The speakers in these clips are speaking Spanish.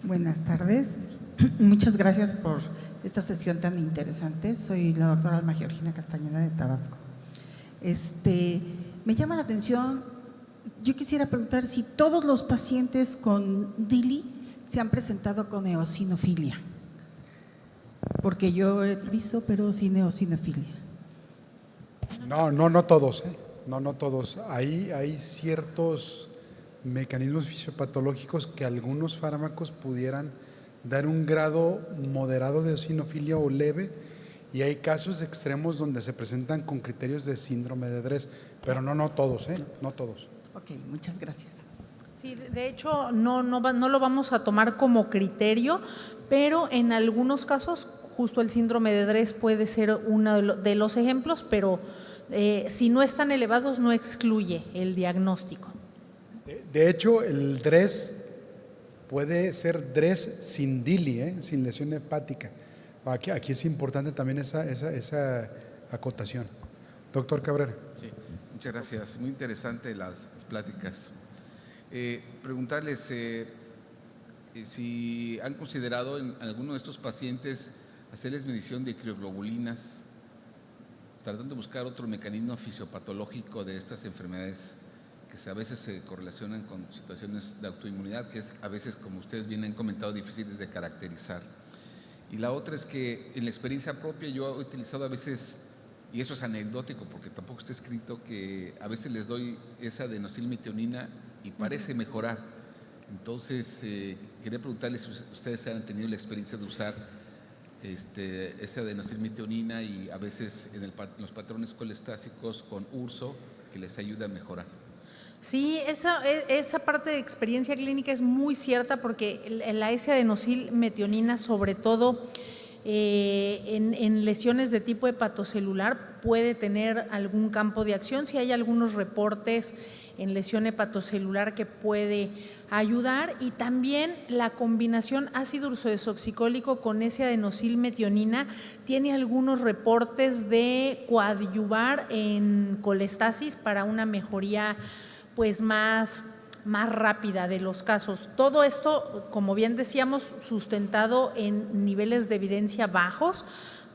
Buenas tardes. Muchas gracias por esta sesión tan interesante. Soy la doctora Alma Georgina Castañeda de Tabasco. Me llama la atención, yo quisiera preguntar si todos los pacientes con DILI se han presentado con eosinofilia, porque yo he visto, pero sin eosinofilia. No todos, ¿eh? No todos. Hay ciertos mecanismos fisiopatológicos que algunos fármacos pudieran dar un grado moderado de eosinofilia o leve, y hay casos extremos donde se presentan con criterios de síndrome de Dres, pero no todos, no todos. Ok, muchas gracias. Sí, de hecho no lo vamos a tomar como criterio, pero en algunos casos justo el síndrome de Dres puede ser uno de los ejemplos, pero si no están elevados no excluye el diagnóstico. De hecho, el DRES puede ser DRES sin DILI, sin lesión hepática. Aquí es importante también esa acotación. Doctor Cabrera. Sí, muchas gracias. Muy interesante las pláticas. Preguntarles si han considerado en alguno de estos pacientes hacerles medición de crioglobulinas, tratando de buscar otro mecanismo fisiopatológico de estas enfermedades que a veces se correlacionan con situaciones de autoinmunidad, que es a veces, como ustedes bien han comentado, difíciles de caracterizar. Y la otra es que en la experiencia propia yo he utilizado a veces, y eso es anecdótico porque tampoco está escrito, que a veces les doy esa adenosylmetionina y parece mejorar. Entonces, quería preguntarles si ustedes han tenido la experiencia de usar esa adenosylmetionina y a veces en los patrones colestásicos con urso, que les ayuda a mejorar. Sí, esa parte de experiencia clínica es muy cierta porque la S-adenosylmetionina, sobre todo en lesiones de tipo hepatocelular, puede tener algún campo de acción. Si hay algunos reportes en lesión hepatocelular que puede ayudar, y también la combinación ácido ursodesoxicólico con S-adenosylmetionina tiene algunos reportes de coadyuvar en colestasis para una mejoría pues más rápida de los casos. Todo esto, como bien decíamos, sustentado en niveles de evidencia bajos,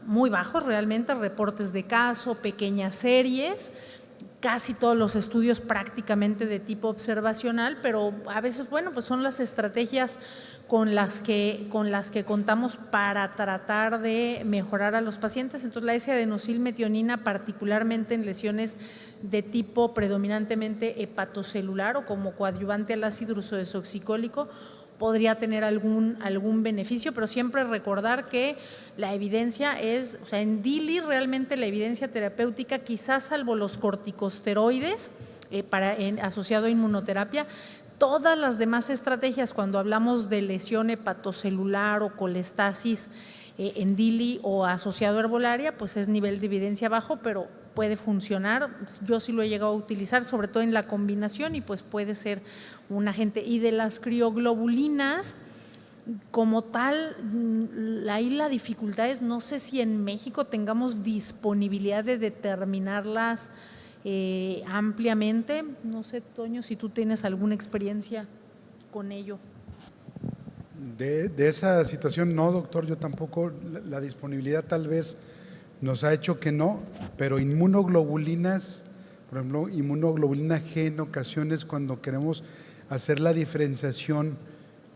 muy bajos realmente, reportes de caso, pequeñas series, casi todos los estudios prácticamente de tipo observacional, pero a veces, bueno, pues son las estrategias con las que contamos para tratar de mejorar a los pacientes. Entonces, la S-adenosylmetionina, particularmente en lesiones de tipo predominantemente hepatocelular o como coadyuvante al ácido ursodesoxicólico, podría tener algún beneficio, pero siempre recordar que la evidencia es, o sea, en DILI realmente la evidencia terapéutica, quizás salvo los corticosteroides asociado a inmunoterapia, todas las demás estrategias cuando hablamos de lesión hepatocelular o colestasis en DILI o asociado a herbolaria, pues es nivel de evidencia bajo, pero puede funcionar. Yo sí lo he llegado a utilizar, sobre todo en la combinación, y pues puede ser un agente. Y de las crioglobulinas, como tal, ahí la dificultad es, no sé si en México tengamos disponibilidad de determinarlas ampliamente. No sé, Toño, si tú tienes alguna experiencia con ello. De esa situación no, doctor, yo tampoco. La disponibilidad tal vez nos ha hecho que no, pero inmunoglobulinas, por ejemplo, inmunoglobulina G, en ocasiones cuando queremos hacer la diferenciación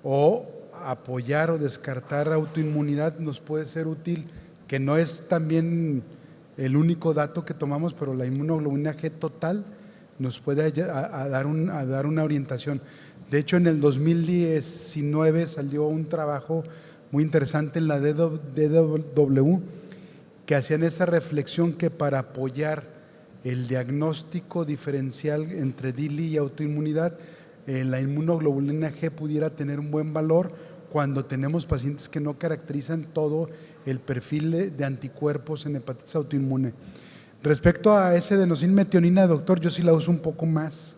o apoyar o descartar autoinmunidad, nos puede ser útil, que no es también el único dato que tomamos, pero la inmunoglobulina G total nos puede dar una orientación. De hecho, en el 2019 salió un trabajo muy interesante en la DW que hacían esa reflexión que para apoyar el diagnóstico diferencial entre DILI y autoinmunidad, la inmunoglobulina G pudiera tener un buen valor cuando tenemos pacientes que no caracterizan todo el perfil de anticuerpos en hepatitis autoinmune. Respecto a ese adenosylmetionina, doctor, yo sí la uso un poco más.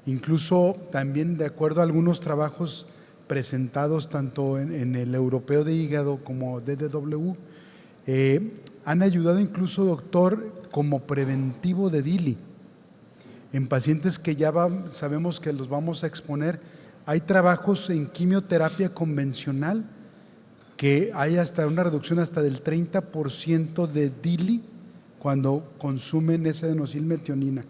Incluso también de acuerdo a algunos trabajos presentados tanto en el europeo de hígado como DDW, han ayudado incluso, doctor, como preventivo de DILI. En pacientes que ya sabemos que los vamos a exponer Hay trabajos en quimioterapia convencional que hay hasta una reducción hasta del 30% de DILI cuando consumen esa adenosylmetionina.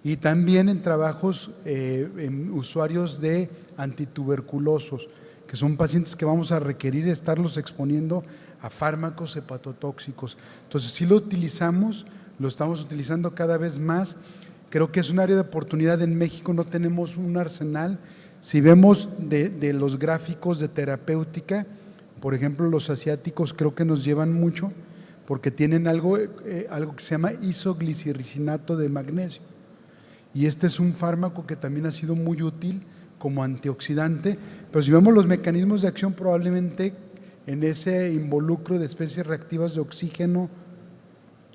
Y también en trabajos en usuarios de antituberculosos, que son pacientes que vamos a requerir estarlos exponiendo a fármacos hepatotóxicos. Entonces, sí lo utilizamos, lo estamos utilizando cada vez más. Creo que es un área de oportunidad. En México no tenemos un arsenal. Si vemos de los gráficos de terapéutica, por ejemplo, los asiáticos creo que nos llevan mucho porque tienen algo que se llama isogliciricinato de magnesio. Y este es un fármaco que también ha sido muy útil como antioxidante, pero si vemos los mecanismos de acción, probablemente en ese involucro de especies reactivas de oxígeno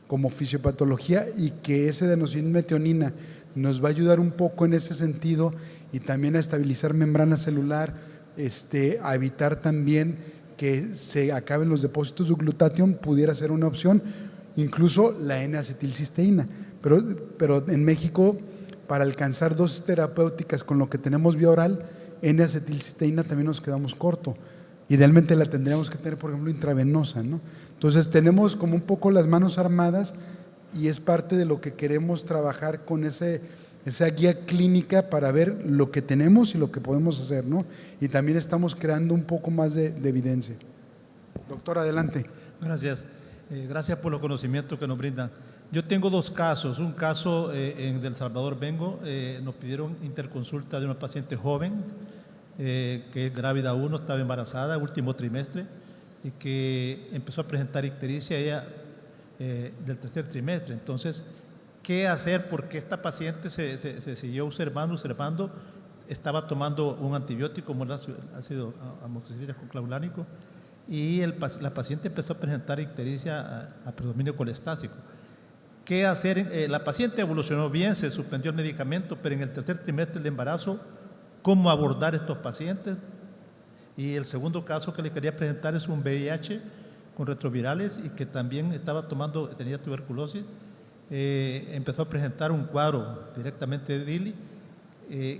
como fisiopatología, y que ese adenosylmetionina nos va a ayudar un poco en ese sentido y también a estabilizar membrana celular, a evitar también que se acaben los depósitos de glutatión, pudiera ser una opción, incluso la N-acetilcisteína. Pero en México, para alcanzar dosis terapéuticas con lo que tenemos vía oral, N-acetilcisteína también nos quedamos corto. Idealmente la tendríamos que tener, por ejemplo, intravenosa, ¿no? Entonces tenemos como un poco las manos armadas y es parte de lo que queremos trabajar con esa guía clínica para ver lo que tenemos y lo que podemos hacer, ¿no? Y también estamos creando un poco más de evidencia. Doctor, adelante. Gracias. Gracias por los conocimientos que nos brindan. Yo tengo dos casos. Un caso en El Salvador vengo, nos pidieron interconsulta de una paciente joven que es grávida 1, estaba embarazada, último trimestre, y que empezó a presentar ictericia ella del tercer trimestre. Entonces, ¿qué hacer? Porque esta paciente se siguió observando, estaba tomando un antibiótico como el ácido amoxicilínico clavulánico, y la paciente empezó a presentar ictericia a predominio colestásico. ¿Qué hacer? La paciente evolucionó bien, se suspendió el medicamento, pero en el tercer trimestre del embarazo, ¿cómo abordar estos pacientes? Y el segundo caso que le quería presentar es un VIH con retrovirales y que también tenía tuberculosis. Empezó a presentar un cuadro directamente de DILI.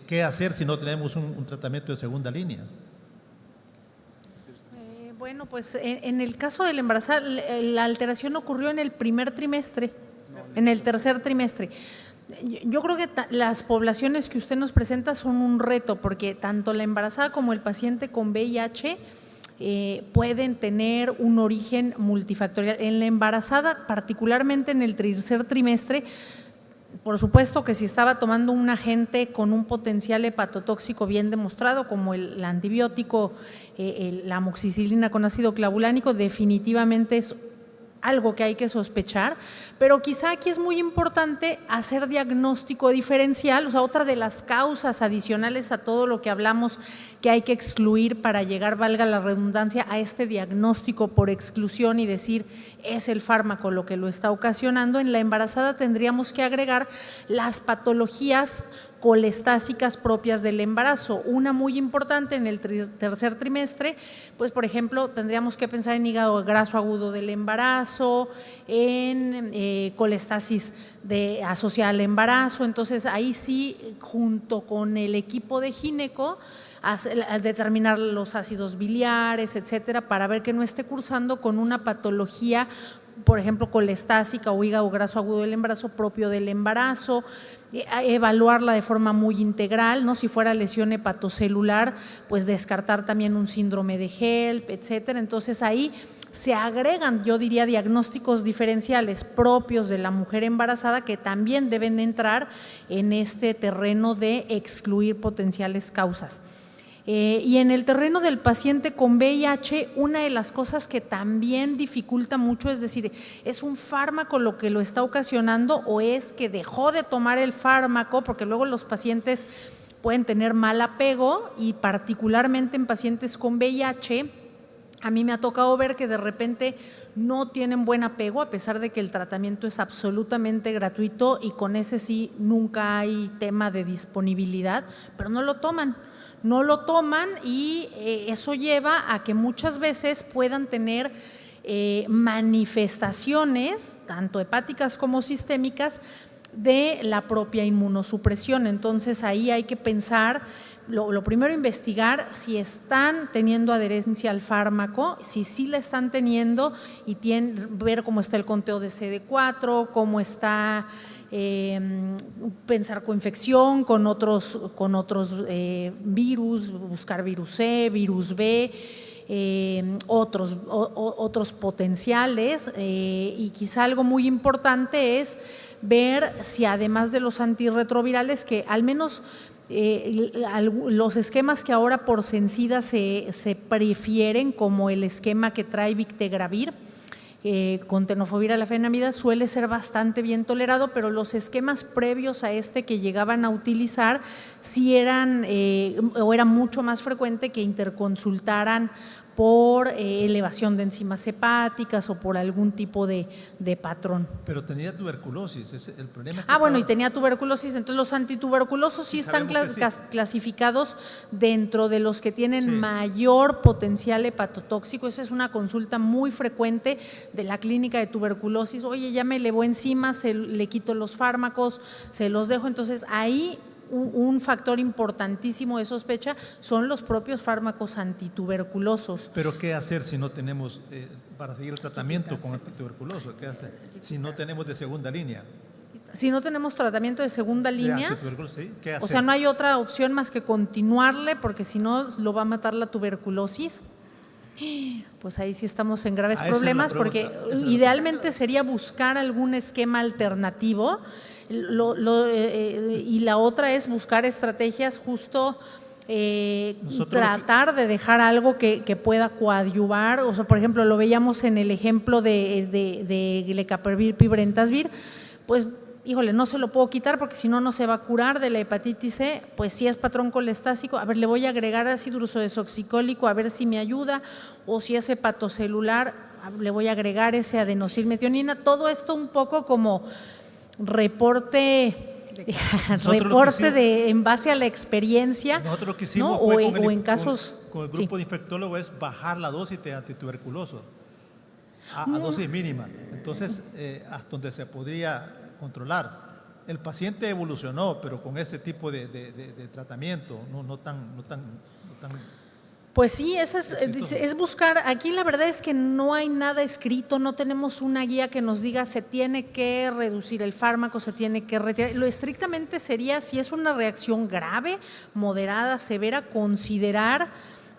¿Qué hacer si no tenemos un tratamiento de segunda línea? Bueno, pues en el caso del embarazo, la alteración ocurrió en el primer trimestre, en el tercer trimestre. Yo creo que las poblaciones que usted nos presenta son un reto, porque tanto la embarazada como el paciente con VIH pueden tener un origen multifactorial. En la embarazada, particularmente en el tercer trimestre, por supuesto que si estaba tomando un agente con un potencial hepatotóxico bien demostrado, como el antibiótico, la amoxicilina con ácido clavulánico, definitivamente es algo que hay que sospechar, pero quizá aquí es muy importante hacer diagnóstico diferencial, o sea, otra de las causas adicionales a todo lo que hablamos que hay que excluir para llegar, valga la redundancia, a este diagnóstico por exclusión y decir es el fármaco lo que lo está ocasionando. En la embarazada tendríamos que agregar las patologías colestásicas propias del embarazo. Una muy importante en el tercer trimestre, pues por ejemplo tendríamos que pensar en hígado graso agudo del embarazo, en colestasis asociada al embarazo. Entonces ahí sí, junto con el equipo de gineco, determinar los ácidos biliares, etcétera, para ver que no esté cursando con una patología, por ejemplo, colestásica o hígado graso agudo del embarazo propio del embarazo, evaluarla de forma muy integral, ¿no? Si fuera lesión hepatocelular, pues descartar también un síndrome de HELP, etcétera. Entonces ahí se agregan, yo diría, diagnósticos diferenciales propios de la mujer embarazada que también deben entrar en este terreno de excluir potenciales causas. Y en el terreno del paciente con VIH, una de las cosas que también dificulta mucho, es decir, ¿es un fármaco lo que lo está ocasionando o es que dejó de tomar el fármaco? Porque luego los pacientes pueden tener mal apego, y particularmente en pacientes con VIH, a mí me ha tocado ver que de repente no tienen buen apego, a pesar de que el tratamiento es absolutamente gratuito y con ese sí nunca hay tema de disponibilidad, pero no lo toman y eso lleva a que muchas veces puedan tener manifestaciones, tanto hepáticas como sistémicas, de la propia inmunosupresión. Entonces ahí hay que pensar lo primero, investigar si están teniendo adherencia al fármaco, si sí la están teniendo, y ver cómo está el conteo de CD4, cómo está pensar coinfección con otros virus, buscar virus C, virus B, otros potenciales, y quizá algo muy importante es ver si además de los antirretrovirales, que al menos los esquemas que ahora por Sencida se prefieren, como el esquema que trae Victegravir con tenofovir alafenamida, suele ser bastante bien tolerado, pero los esquemas previos a este que llegaban a utilizar sí eran o era mucho más frecuente que interconsultaran por elevación de enzimas hepáticas o por algún tipo de patrón. Pero tenía tuberculosis, el problema es que Bueno, y tenía tuberculosis, entonces los antituberculosos sí están clasificados dentro de los que tienen mayor potencial hepatotóxico. Esa es una consulta muy frecuente de la clínica de tuberculosis. Oye, ya me elevó enzimas, le quito los fármacos, se los dejo. Entonces ahí un factor importantísimo de sospecha son los propios fármacos antituberculosos. Pero ¿qué hacer si no tenemos, para seguir el tratamiento con el tuberculoso? ¿Qué hacer si no tenemos de segunda línea? Si no tenemos tratamiento de segunda línea, ¿sí? ¿Qué hacer? O sea, no hay otra opción más que continuarle, porque si no lo va a matar la tuberculosis. Pues ahí sí estamos en graves problemas, porque idealmente sería buscar algún esquema alternativo. Y la otra es buscar estrategias justo tratar de dejar algo que pueda coadyuvar. O sea, por ejemplo, lo veíamos en el ejemplo de Glecaprevir, Pibrentasvir, pues híjole, no se lo puedo quitar porque si no, no se va a curar de la hepatitis C. Pues si es patrón colestásico, a ver, le voy a agregar ácido ursodesoxicólico a ver si me ayuda, o si es hepatocelular, le voy a agregar ese adenosylmetionina. Todo esto un poco como reporte en base a la experiencia. Nosotros lo que hicimos, ¿no? fue o en casos con el grupo de infectólogos es bajar la dosis de antituberculoso a dosis mínima. Entonces, hasta donde se podía controlar. El paciente evolucionó, pero con ese tipo de tratamiento, no tan Pues sí, es buscar. Aquí la verdad es que no hay nada escrito, no tenemos una guía que nos diga se tiene que reducir el fármaco, se tiene que retirar. Lo estrictamente sería, si es una reacción grave, moderada, severa, considerar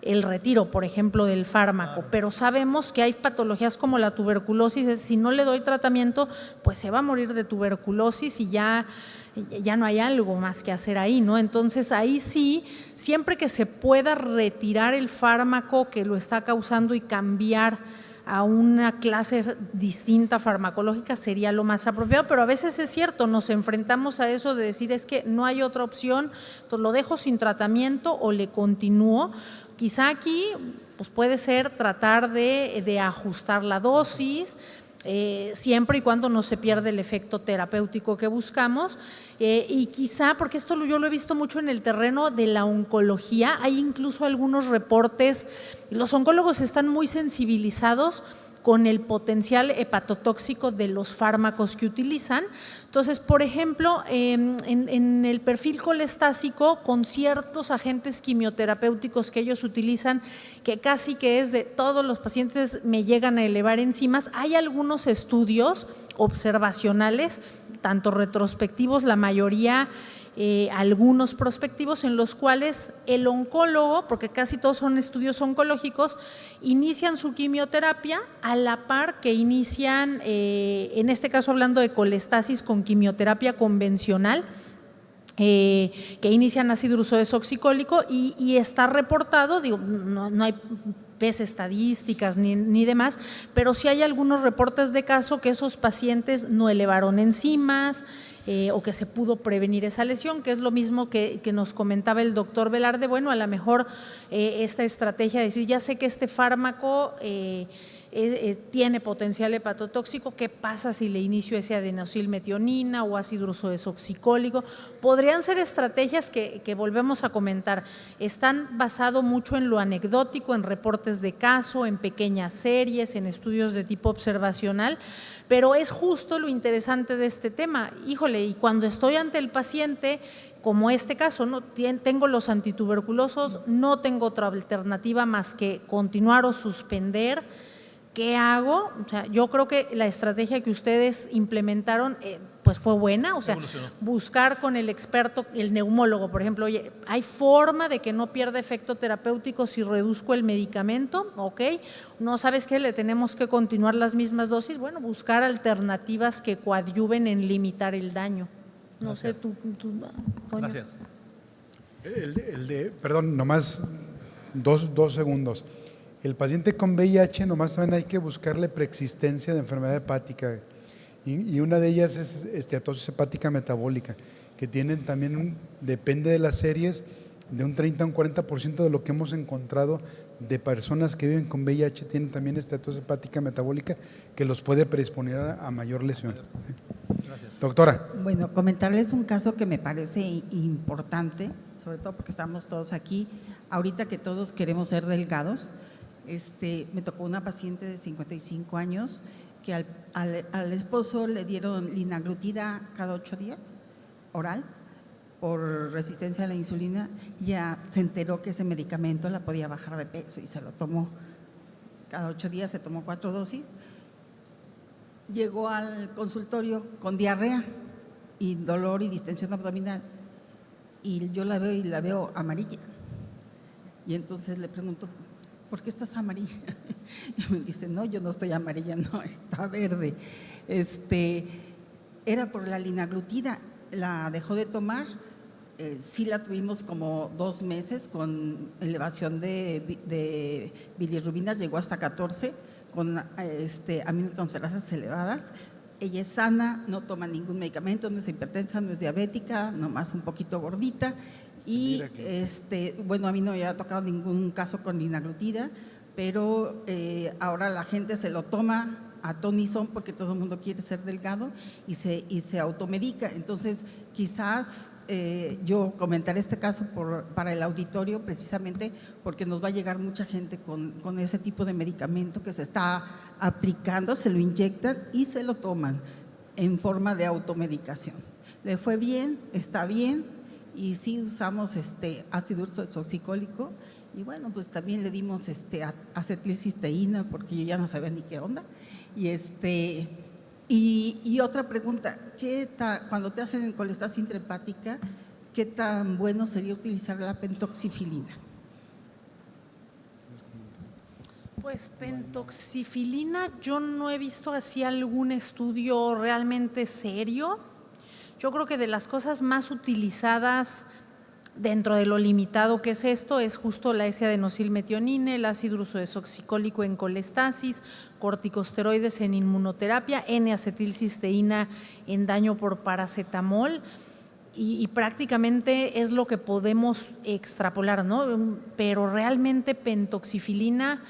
el retiro, por ejemplo, del fármaco. Pero sabemos que hay patologías como la tuberculosis, si no le doy tratamiento, pues se va a morir de tuberculosis y ya no hay algo más que hacer ahí, ¿no? Entonces ahí sí, siempre que se pueda retirar el fármaco que lo está causando y cambiar a una clase distinta farmacológica sería lo más apropiado, pero a veces es cierto, nos enfrentamos a eso de decir es que no hay otra opción, entonces lo dejo sin tratamiento o le continúo. Quizá aquí pues puede ser tratar de ajustar la dosis, siempre y cuando no se pierda el efecto terapéutico que buscamos, y quizá, porque esto yo lo he visto mucho en el terreno de la oncología, hay incluso algunos reportes, los oncólogos están muy sensibilizados con el potencial hepatotóxico de los fármacos que utilizan. Entonces, por ejemplo, en el perfil colestásico, con ciertos agentes quimioterapéuticos que ellos utilizan, que casi que es de todos los pacientes me llegan a elevar enzimas, hay algunos estudios observacionales, tanto retrospectivos, la mayoría, algunos prospectivos, en los cuales el oncólogo, porque casi todos son estudios oncológicos, inician su quimioterapia a la par que inician, en este caso hablando de colestasis con quimioterapia convencional, que inician ácido ursodesoxicólico y está reportado, digo, no hay estadísticas ni demás, pero sí hay algunos reportes de caso que esos pacientes no elevaron enzimas, o que se pudo prevenir esa lesión, que es lo mismo que nos comentaba el doctor Velarde. Bueno, a lo mejor esta estrategia de decir, ya sé que este fármaco tiene potencial hepatotóxico, ¿qué pasa si le inicio ese adenosylmetionina o ácido ursodesoxicólico? Podrían ser estrategias que volvemos a comentar, están basados mucho en lo anecdótico, en reportes de caso, en pequeñas series, en estudios de tipo observacional, pero es justo lo interesante de este tema. Híjole, y cuando estoy ante el paciente como este caso, ¿no? Tengo los antituberculosos, no tengo otra alternativa más que continuar o suspender. ¿Qué hago? O sea, yo creo que la estrategia que ustedes implementaron pues fue buena, o sea, Evolucionó. buscar con el experto, el neumólogo, por ejemplo, oye, ¿hay forma de que no pierda efecto terapéutico si reduzco el medicamento? Ok, no, ¿sabes qué? Le tenemos que continuar las mismas dosis. Bueno, buscar alternativas que coadyuven en limitar el daño. No sé, Gracias. Toño. Gracias. Perdón, nomás dos segundos. El paciente con VIH nomás también hay que buscarle preexistencia de enfermedad hepática y una de ellas es esteatosis hepática metabólica, que tienen también, depende de las series, de un 30 a un 40% de lo que hemos encontrado de personas que viven con VIH tienen también esteatosis hepática metabólica que los puede predisponer a mayor lesión. Gracias. Doctora. Bueno, comentarles un caso que me parece importante, sobre todo porque estamos todos aquí, ahorita que todos queremos ser delgados. Me tocó una paciente de 55 años que al esposo le dieron linaglutida cada 8 días, oral, por resistencia a la insulina. Ya se enteró que ese medicamento la podía bajar de peso y se lo tomó cada 8 días, se tomó 4 dosis. Llegó al consultorio con diarrea y dolor y distensión abdominal y yo la veo amarilla. Y entonces le pregunto, ¿por qué estás amarilla? Y me dice, no, yo no estoy amarilla, no, está verde. Era por la linaglutida, la dejó de tomar, sí la tuvimos como 2 meses con elevación de bilirrubina, llegó hasta 14, con aminotransferasas elevadas. Ella es sana, no toma ningún medicamento, no es hipertensa, no es diabética, nomás un poquito gordita. Y bueno, a mí no me había tocado ningún caso con linaglutida, pero ahora la gente se lo toma a ton y son porque todo el mundo quiere ser delgado y se automedica. Entonces, quizás yo comentaré este caso para el auditorio precisamente porque nos va a llegar mucha gente con ese tipo de medicamento que se está aplicando, se lo inyectan y se lo toman en forma de automedicación. ¿Le fue bien? ¿Está bien? Y sí usamos ácido ursodesoxicólico y bueno, pues también le dimos acetilcisteína porque yo ya no sabía ni qué onda. Y otra pregunta, cuando te hacen colestasis intrahepática, ¿qué tan bueno sería utilizar la pentoxifilina? Pues pentoxifilina, yo no he visto así algún estudio realmente serio. Yo creo que de las cosas más utilizadas dentro de lo limitado que es esto es justo la S-adenosilmetionina, el ácido ursodesoxicólico en colestasis, corticosteroides en inmunoterapia, N-acetilcisteína en daño por paracetamol y prácticamente es lo que podemos extrapolar, ¿no? Pero realmente pentoxifilina,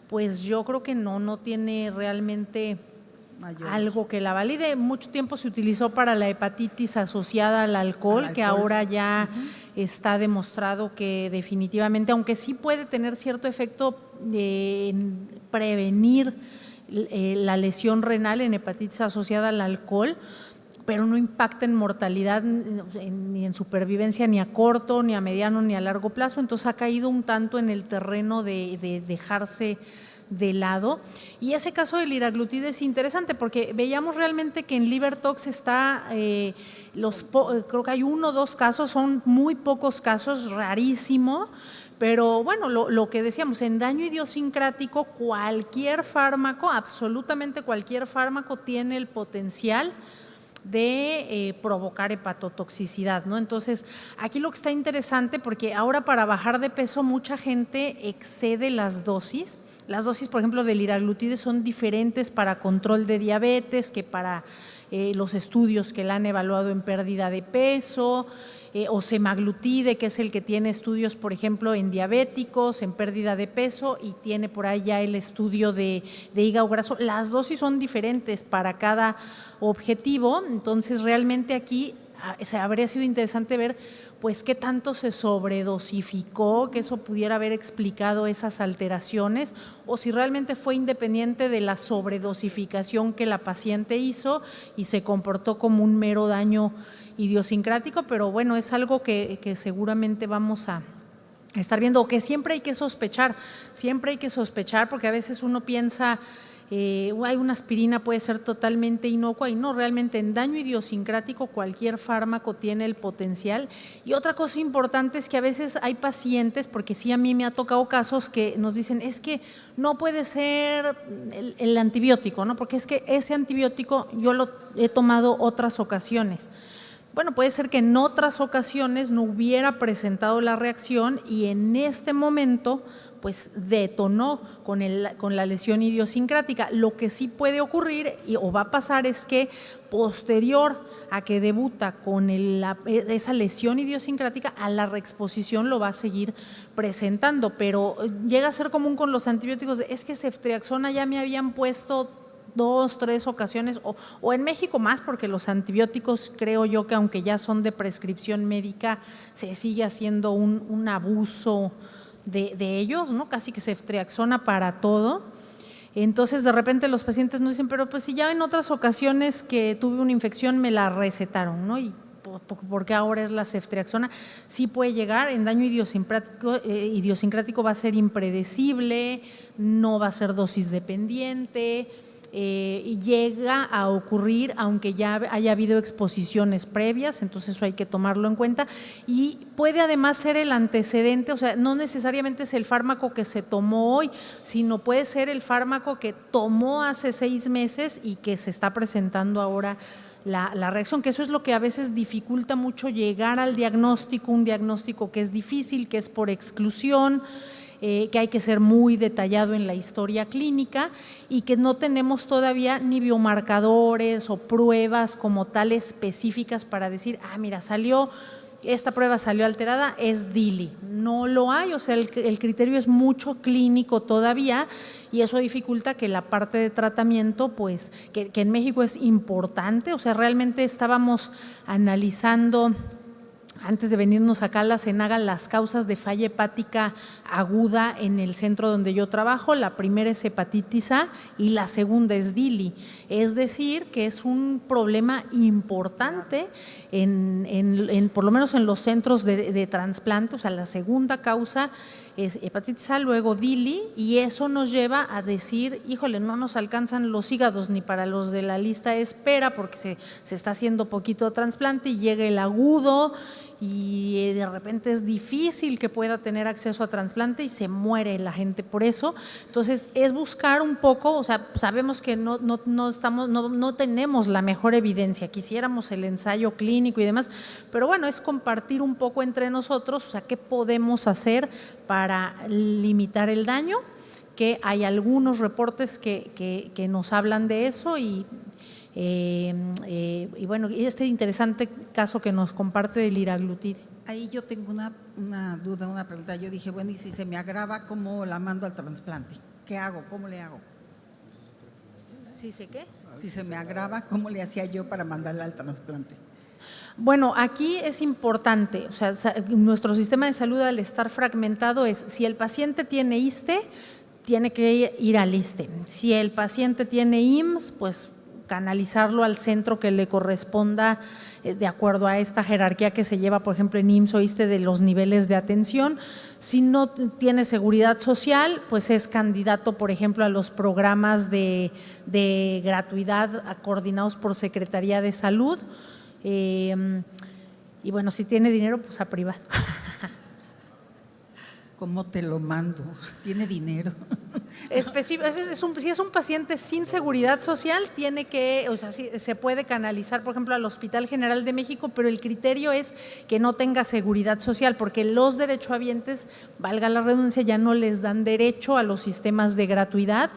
pues yo creo que no tiene realmente algo que la valide. Mucho tiempo se utilizó para la hepatitis asociada al alcohol, que ahora ya está demostrado que definitivamente, aunque sí puede tener cierto efecto en prevenir la lesión renal en hepatitis asociada al alcohol, pero no impacta en mortalidad ni en supervivencia ni a corto, ni a mediano, ni a largo plazo. Entonces ha caído un tanto en el terreno de dejarse de lado. Y ese caso de liraglutida es interesante porque veíamos realmente que en LiverTox está, creo que hay 1 o 2 casos, son muy pocos casos, rarísimo, pero bueno, lo que decíamos, en daño idiosincrático, cualquier fármaco, absolutamente cualquier fármaco tiene el potencial de provocar hepatotoxicidad, ¿no? Entonces, aquí lo que está interesante, porque ahora para bajar de peso mucha gente excede las dosis. Las dosis, por ejemplo, de liraglutide son diferentes para control de diabetes que para los estudios que la han evaluado en pérdida de peso, o semaglutide, que es el que tiene estudios, por ejemplo, en diabéticos, en pérdida de peso, y tiene por ahí ya el estudio de hígado graso. Las dosis son diferentes para cada objetivo, entonces realmente aquí habría sido interesante ver pues qué tanto se sobredosificó, que eso pudiera haber explicado esas alteraciones, o si realmente fue independiente de la sobredosificación que la paciente hizo y se comportó como un mero daño idiosincrático, pero bueno, es algo que seguramente vamos a estar viendo, o que siempre hay que sospechar, porque a veces uno piensa, una aspirina puede ser totalmente inocua y no, realmente en daño idiosincrático cualquier fármaco tiene el potencial. Y otra cosa importante es que a veces hay pacientes, porque sí a mí me ha tocado casos que nos dicen, es que no puede ser el antibiótico, ¿no? Porque es que ese antibiótico yo lo he tomado otras ocasiones. Bueno, puede ser que en otras ocasiones no hubiera presentado la reacción y en este momento pues detonó con la lesión idiosincrática. Lo que sí puede ocurrir o va a pasar es que posterior a que debuta con esa lesión idiosincrática, a la reexposición lo va a seguir presentando, pero llega a ser común con los antibióticos, es que ceftriaxona ya me habían puesto 2, 3 ocasiones, o en México más, porque los antibióticos creo yo que aunque ya son de prescripción médica, se sigue haciendo un abuso de ellos, ¿no? Casi que ceftriaxona para todo. Entonces de repente los pacientes nos dicen, pero pues si ya en otras ocasiones que tuve una infección me la recetaron, ¿no? Y porque ahora es la ceftriaxona, sí puede llegar en daño idiosincrático va a ser impredecible, no va a ser dosis dependiente, llega a ocurrir aunque ya haya habido exposiciones previas, entonces eso hay que tomarlo en cuenta, y puede además ser el antecedente, o sea, no necesariamente es el fármaco que se tomó hoy, sino puede ser el fármaco que tomó hace 6 meses y que se está presentando ahora la reacción, que eso es lo que a veces dificulta mucho llegar al diagnóstico, un diagnóstico que es difícil, que es por exclusión, que hay que ser muy detallado en la historia clínica y que no tenemos todavía ni biomarcadores o pruebas como tal específicas para decir, mira, esta prueba salió alterada, es DILI. No lo hay, o sea, el criterio es mucho clínico todavía y eso dificulta que la parte de tratamiento, pues, que en México es importante, o sea, realmente estábamos analizando antes de venirnos acá a la Cenaga, las causas de falla hepática aguda en el centro donde yo trabajo. La primera es hepatitis A y la segunda es DILI. Es decir, que es un problema importante por lo menos en los centros de trasplante. O sea, la segunda causa es hepatitis A, luego DILI, y eso nos lleva a decir, híjole, no nos alcanzan los hígados ni para los de la lista de espera porque se está haciendo poquito trasplante y llega el agudo y de repente es difícil que pueda tener acceso a trasplante y se muere la gente por eso. Entonces es buscar un poco, o sea, sabemos que no tenemos la mejor evidencia, quisiéramos el ensayo clínico y demás, pero bueno, es compartir un poco entre nosotros, o sea, qué podemos hacer para limitar el daño, que hay algunos reportes que nos hablan de eso y bueno, este interesante caso que nos comparte del liraglutide. Ahí yo tengo una duda, una pregunta. Yo dije, bueno, y si se me agrava, ¿cómo la mando al trasplante? ¿Qué hago? ¿Cómo le hago? ¿Sí sé qué? Si se me agrava, ¿cómo le hacía yo para mandarla al trasplante? Bueno, aquí es importante, o sea, nuestro sistema de salud al estar fragmentado es, si el paciente tiene ISSSTE, tiene que ir al ISSSTE. Si el paciente tiene IMSS, pues canalizarlo al centro que le corresponda de acuerdo a esta jerarquía que se lleva, por ejemplo, en IMSS o ISSSTE de los niveles de atención. Si no tiene seguridad social, pues es candidato, por ejemplo, a los programas de gratuidad coordinados por Secretaría de Salud. Y bueno, si tiene dinero, pues a privado. ¿Cómo te lo mando? ¿Tiene dinero? Si es un paciente sin seguridad social, tiene que, o sea, sí, se puede canalizar, por ejemplo, al Hospital General de México, pero el criterio es que no tenga seguridad social, porque los derechohabientes, valga la redundancia, ya no les dan derecho a los sistemas de gratuidad.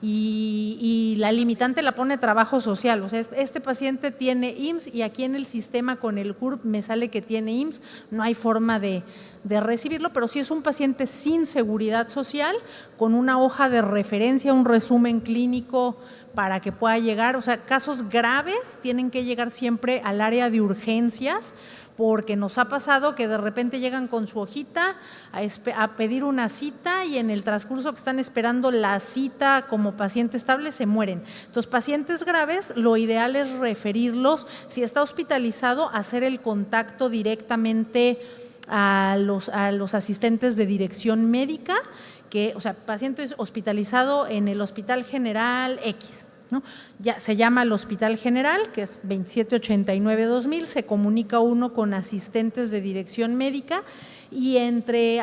Y la limitante la pone trabajo social, o sea, este paciente tiene IMSS y aquí en el sistema con el CURP me sale que tiene IMSS, no hay forma de recibirlo, pero si es un paciente sin seguridad social, con una hoja de referencia, un resumen clínico para que pueda llegar, o sea, casos graves tienen que llegar siempre al área de urgencias, porque nos ha pasado que de repente llegan con su hojita a pedir una cita y en el transcurso que están esperando la cita como paciente estable se mueren. Entonces, pacientes graves, lo ideal es referirlos, si está hospitalizado, hacer el contacto directamente a los asistentes de dirección médica, o sea, paciente hospitalizado en el Hospital General X, ¿no? Ya se llama al Hospital General, que es 2789-2000, se comunica uno con asistentes de dirección médica y entre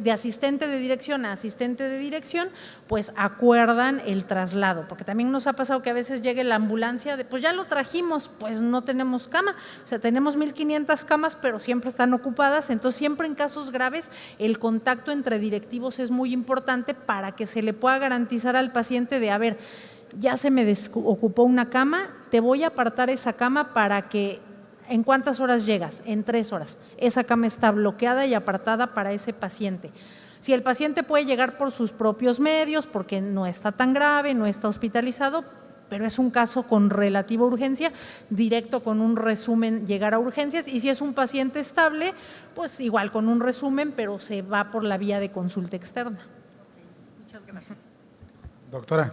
de asistente de dirección a asistente de dirección, pues acuerdan el traslado, porque también nos ha pasado que a veces llegue la ambulancia, pues ya lo trajimos, pues no tenemos cama, o sea, tenemos 1,500 camas, pero siempre están ocupadas, entonces siempre en casos graves el contacto entre directivos es muy importante para que se le pueda garantizar al paciente de, a ver, ya se me desocupó una cama, te voy a apartar esa cama para que, ¿en cuántas horas llegas? En 3 horas. Esa cama está bloqueada y apartada para ese paciente. Si el paciente puede llegar por sus propios medios, porque no está tan grave, no está hospitalizado, pero es un caso con relativa urgencia, directo con un resumen llegar a urgencias, y si es un paciente estable, pues igual con un resumen, pero se va por la vía de consulta externa. Muchas gracias. Doctora.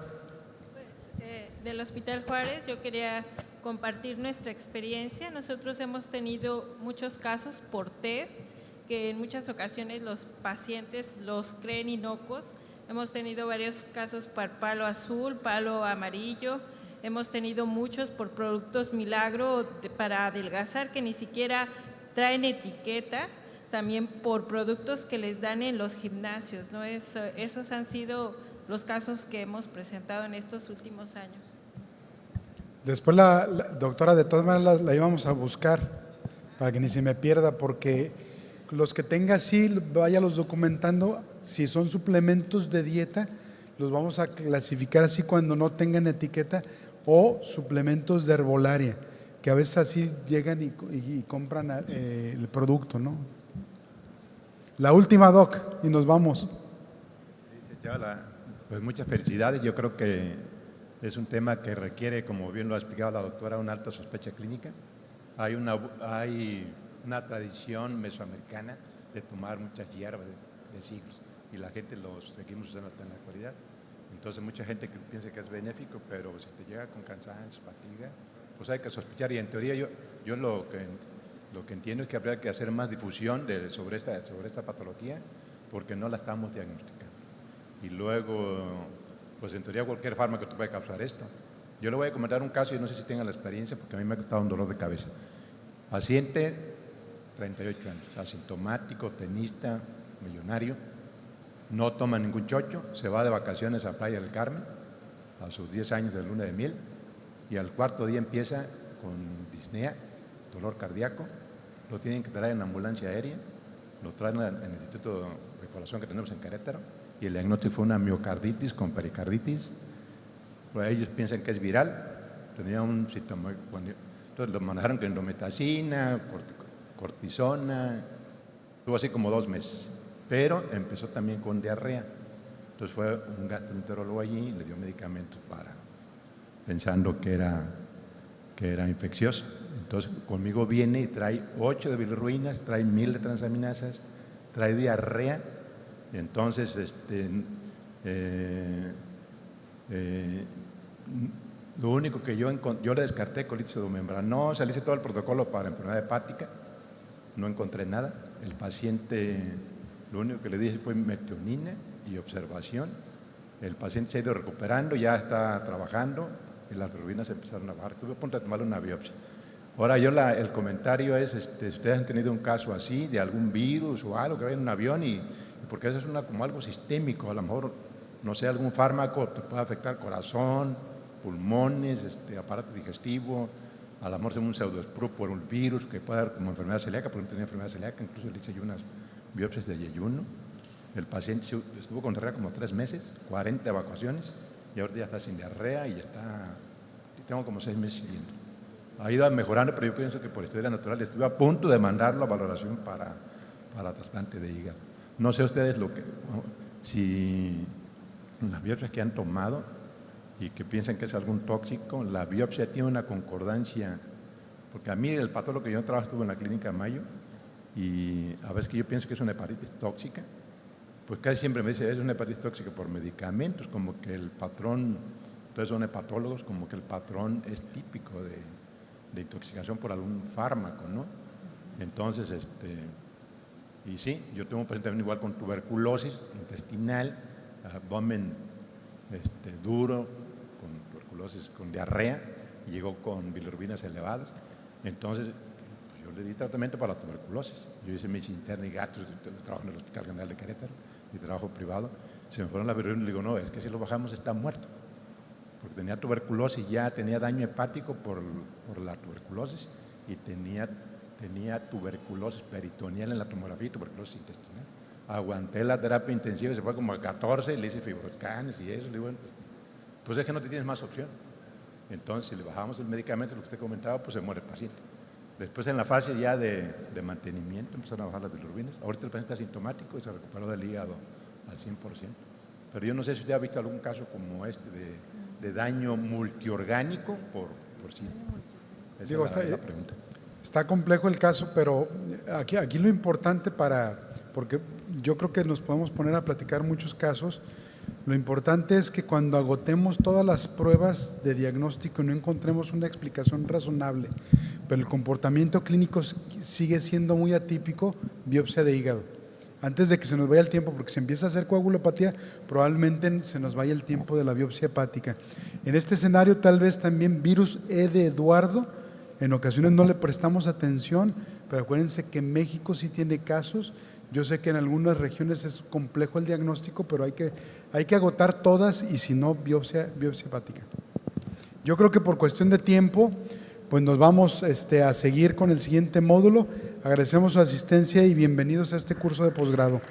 Del Hospital Juárez, yo quería compartir nuestra experiencia. Nosotros hemos tenido muchos casos por test, que en muchas ocasiones los pacientes los creen inocuos. Hemos tenido varios casos por palo azul, palo amarillo. Hemos tenido muchos por productos milagro para adelgazar que ni siquiera traen etiqueta. También por productos que les dan en los gimnasios, ¿no? Esos han sido los casos que hemos presentado en estos últimos años. Después la doctora, de todas maneras la íbamos a buscar para que ni se me pierda, porque los que tenga así, váyalos documentando. Si son suplementos de dieta, los vamos a clasificar así cuando no tengan etiqueta, o suplementos de herbolaria, que a veces así llegan y compran el producto, ¿no? La última, Doc, y nos vamos. Pues muchas felicidades. Yo creo que es un tema que requiere, como bien lo ha explicado la doctora, una alta sospecha clínica. Hay una tradición mesoamericana de tomar muchas hierbas de siglos y la gente los seguimos usando hasta en la actualidad. Entonces mucha gente que piensa que es benéfico, pero si te llega con cansancio, fatiga, pues hay que sospechar. Y en teoría yo lo que entiendo es que habría que hacer más difusión sobre esta patología, porque no la estamos diagnosticando. Y luego, pues en teoría cualquier fármaco te puede causar esto. Yo le voy a comentar un caso y no sé si tengan la experiencia, porque a mí me ha costado un dolor de cabeza. Paciente, 38 años, asintomático, tenista, millonario, no toma ningún chocho, se va de vacaciones a Playa del Carmen a sus 10 años de luna de miel y al 4º día empieza con disnea, dolor cardíaco, lo tienen que traer en ambulancia aérea, lo traen en el Instituto de Corazón que tenemos en Querétaro y el diagnóstico fue una miocarditis con pericarditis. Pues ellos piensan que es viral, tenía un síntoma, entonces lo manejaron con endometacina, cortisona, estuvo así como 2 meses, pero empezó también con diarrea. Entonces fue un gastroenterólogo allí y le dio medicamentos pensando que era infeccioso. Entonces conmigo viene y trae 8 de bilirruinas, trae 1000 de transaminasas, trae diarrea. Y entonces lo único que yo le descarté colitis pseudomembranosa, le hice todo el protocolo para enfermedad hepática, no encontré nada. El paciente, lo único que le dije fue metionina y observación. El paciente se ha ido recuperando, ya está trabajando y las bilirruinas empezaron a bajar. Estuve a punto de tomarle una biopsia. Ahora el comentario es, si ustedes han tenido un caso así de algún virus o algo que vaya en un avión porque eso es como algo sistémico, a lo mejor, no sé, algún fármaco te puede afectar corazón, pulmones, aparato digestivo, a lo mejor es un pseudoespru por un virus que puede dar como enfermedad celíaca, porque tenía enfermedad celíaca, incluso le hice yo unas biopsias de ayuno. El paciente estuvo con diarrea como 3 meses, 40 evacuaciones, y ahorita ya está sin diarrea y ya tengo como 6 meses siguiendo. Ha ido mejorando, pero yo pienso que por historia natural estuve a punto de mandarlo a valoración para trasplante de hígado. No sé ustedes si las biopsias que han tomado y que piensan que es algún tóxico, la biopsia tiene una concordancia Porque a mí el patólogo que yo trabajo estuvo en la clínica Mayo y a veces que yo pienso que es una hepatitis tóxica, pues casi siempre me dice es una hepatitis tóxica por medicamentos, como que el patrón, entonces son hepatólogos, como que el patrón es típico de intoxicación por algún fármaco, ¿no? Entonces, y sí, yo tengo un paciente también igual con tuberculosis intestinal, abdomen duro, con tuberculosis, con diarrea, y llegó con bilirrubinas elevadas. Entonces, pues yo le di tratamiento para la tuberculosis. Yo hice mis interna y gastro, trabajo en el Hospital General de Querétaro y trabajo privado. Se me fueron las bilirrubinas y le digo, no, es que si lo bajamos está muerto. Porque tenía tuberculosis, ya tenía daño hepático por la tuberculosis y tenía tuberculosis peritoneal en la tomografía y tuberculosis intestinal. Aguanté la terapia intensiva y se fue como a 14, le hice fibroscanes y eso. Le digo, bueno, pues es que no te tienes más opción. Entonces, si le bajamos el medicamento, lo que usted comentaba, pues se muere el paciente. Después, en la fase ya de mantenimiento, empezaron a bajar las bilirrubinas. Ahorita el paciente está asintomático y se recuperó del hígado al 100%. Pero yo no sé si usted ha visto algún caso como este de daño multiorgánico por SIDA. Digo, está complejo el caso, pero aquí lo importante porque yo creo que nos podemos poner a platicar muchos casos, lo importante es que cuando agotemos todas las pruebas de diagnóstico y no encontremos una explicación razonable, pero el comportamiento clínico sigue siendo muy atípico, biopsia de hígado. Antes de que se nos vaya el tiempo, porque si empieza a hacer coagulopatía, probablemente se nos vaya el tiempo de la biopsia hepática. En este escenario, tal vez también virus E de Eduardo, en ocasiones no le prestamos atención, pero acuérdense que México sí tiene casos. Yo sé que en algunas regiones es complejo el diagnóstico, pero hay que agotar todas y si no, biopsia hepática. Yo creo que por cuestión de tiempo, pues nos vamos a seguir con el siguiente módulo. Agradecemos su asistencia y bienvenidos a este curso de posgrado.